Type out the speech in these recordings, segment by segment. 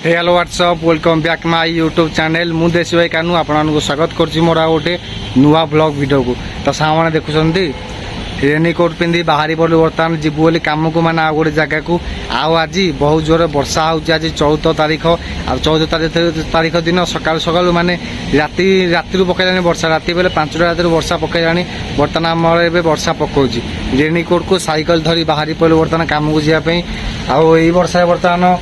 Hello what's up welcome back my YouTube channel मु देशी भाई कानू आपको स्वागत कर मोर आ गोटे नुआ ब्लॉग वीडियो को तो सामने देखुंत रेनिकोट पिंधि बाहरी पड़ू बर्तमान जीवु बोली कम को मैंने आ गोटे जगह को आज बहुत जोर वर्षा होची आज 14 तारीख आ 14 तारीख दिन सकाल सकाल माने राति पकईलानी वर्षा राति बेले 5टा राति वर्षा पकईलानी बर्तमान आमर ए वर्षा पकाउची रेनिकोट को साइकिल धरी बाहरी पड़ू बर्तमान कम को जावाई आई वर्षा बर्तमान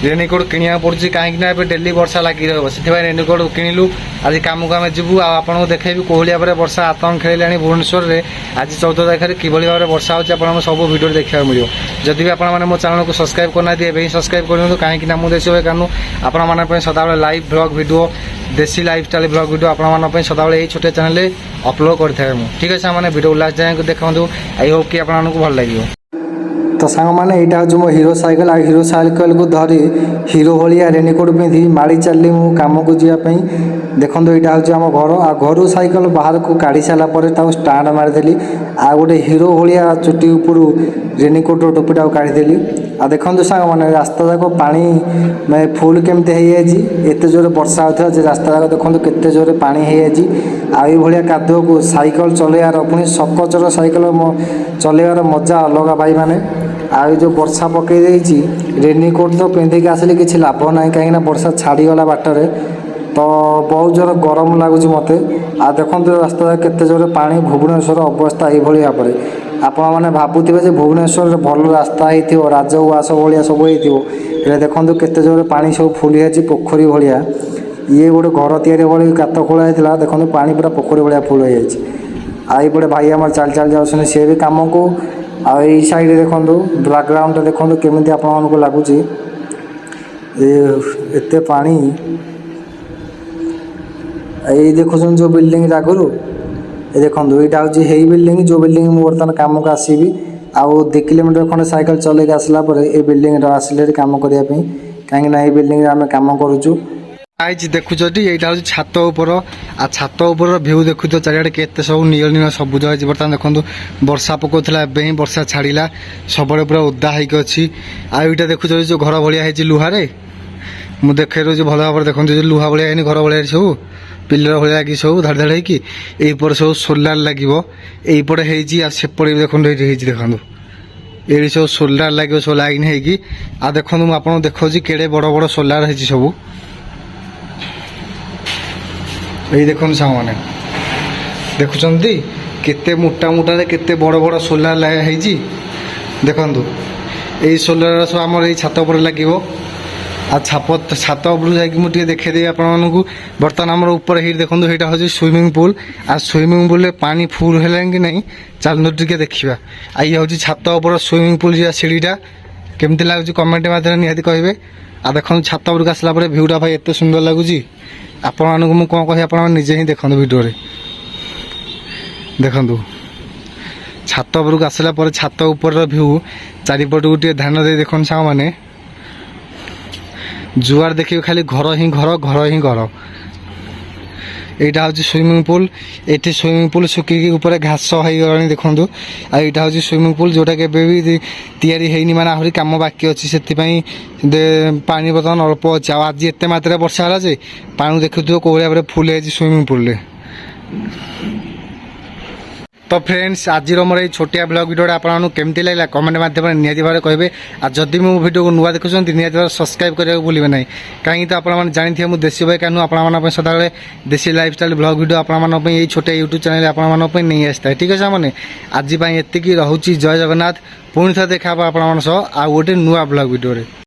रेनिकोट किणा पड़ी कहीं डेली वर्षा लगी रही रेनिकोट किणिलु आज कम को आम जीवु आपको देखी कोहलिया पर वर्षा आतंक खेलानी भुवनेश्वर में आज 14 तारीख में किभली भाव में वर्षा होती है सब वीडियो देखा मिले जदि भी आपने मो चैनल को सब्सक्राइब करना एवं सब्सक्राइब करूँ कहीं मुझे देशी कानू आपण सदाबले लाइव ब्लॉग वीडियो देसी लाइफस्टाइल ब्लॉग वीडियो आपण सदाबले यही छोटे चैनल अपलोड करता है ठीक है मैंने वीडियो लास्ट जाए देखो आई होप कि आपको भल लगे तो सांग मैंने यहाँ हूँ मो हीरो साइकेल आ हीरो साइकेल को धरी हीरो भाया रेनिकोट पिंधि माड़ी चलि मु कम को जावाई देखो यहाँ हूँ आम घर आ घर साइकेल बाहर को काढ़ी सारापर स्टाण्ड मारिदेली आ गोटे हीरो भाया चुटी उपर रेनिकोट टोपीटा काढ़ीदेली आ देखो सांग मैंने रास्ता जाक पानी फुल केमती एत जोर वर्षा होता है रास्ता जाक देखो केते जोर पानी आई कादुआ को साइकेल चलैयार पुणी सकचर साइकेल चलैयार मजा अलग भाई मैंने आज जो वर्षा पकई रेनिकोट तो पिंधिक आसिली किसी लाभ ना कहीं वर्षा छाड़ीगला बाटर तो बहुत जोर गरम लगुच मत आ देखो रास्ता केते जोर पानी भुवनेश्वर अवस्था यही भाव में आपण मैंने भावुवे भुवनेश्वर भल रास्ता हो राजउवास भाया सब हो देखो केते जोर पानी सब फुल जाए पोखरी भाया ये गोटे घर तैयारी भाई गात खोला होता देखो पानी पूरा पोखरी भाया फुल हो जाए आईपटे भाई आम चल चल जाऊँ सी भी कम को आई साइड देखो बैकग्राउंड देखो केमी आपको लगुच एत पानी ये देखुन जो बिल्डिंग आगुरी देखो यहाँ हूँ यही बिल्डिंग जो बिल्डिंग मुझे बर्तमान कम को आसबि आउ 2 किलोमीटर खंडे साइकेल चलैक आसला ये बिल्डिंग आसिले कम करने कहीं बिल्डिंग आम कम करुचु आज देखुच यहाँ हूँ छात उपर आ छात उपर भ्यू देखु चारिड़े केते सब नील नील सबुज होती बर्तमान देखो वर्षा पकाउला एवं ही वर्षा छाड़ा सब पूरा ओदा होगी अच्छी आईटा देखुच जो घर भाया लुहारे मुझे देखे रोज भल भाव देखो जो लुहा भाया घर भाया सब पिलर भाया लगी सब धाड़ धाड़ होपर सब सोलार लगे यहीपटे होपटे देखो देखो ये सब सोलार लगे सब लाइन होगी आ देखो मुझे देखा केड़े बड़ बड़ सोलार है सब ये देखो साग मैंने देखुंत केते मोटा मोटा केते बड़ बड़ सोलार है देखु यही सोलार सब आम छात पर लगे आ छात उपर जाकि देखेदेवी आपको बर्तमान आम ऊपर ही देखो यहाँ हूँ स्विमिंग पूल आ स्विमिंग पूल पानी फुल है कि नहीं चलते टे देखा आ ये हूँ छात उपर स्विमिंग पूल जा सीढ़ीटा केमती लगुच कमेंट मध्यम निहाती कहे आ देखो छात उपरक आसला भ्यूटा भाई एत सुंदर लगुच आपण मुझे कौन कह आप निजे ही देखो वीडियो देखु छात उपरक आसला छात उपर भ्यू चारिपट गोटे ध्यान दे देखो साग मैंने जुआर देखिए खाली घर ही घर घर ही घर यहाँ हूँ स्विमिंग पूल ये स्विमिंग पूल सुखी ऊपर घास हो गला देखो यहाँ हूँ स्विमिंग पूल जोटा के भी तैयारी माने आहरी कम बाकी अच्छी से पानी बर्तमान अल्प अच्छे आज एत मात्रा वर्षा है पानी देखुव कौलिया फुल है स्विमिंग पूल तो फ्रेंड्स आज मोर ये छोटिया ब्लॉग वीडियो आपको केमती लगे कमेंट मध्यम निहाती भाव कहे आ जदि मो वीडियो को नुआ देखुं निहाती भाव सब्सक्राइब करने को भूलें ना कहीं तो आपने जानते मुझे देशी भाई कानू आप सदाबले देसी लाइफस्टाइल ब्लॉग वीडियो आपने ये छोटे यूट्यूब चैनल आपने नहीं आसता है ठीक है मैंने आज एति रोचे जय जगन्नाथ पुणी थे देखा आप गोटे नुआ ब्लॉग वीडियो।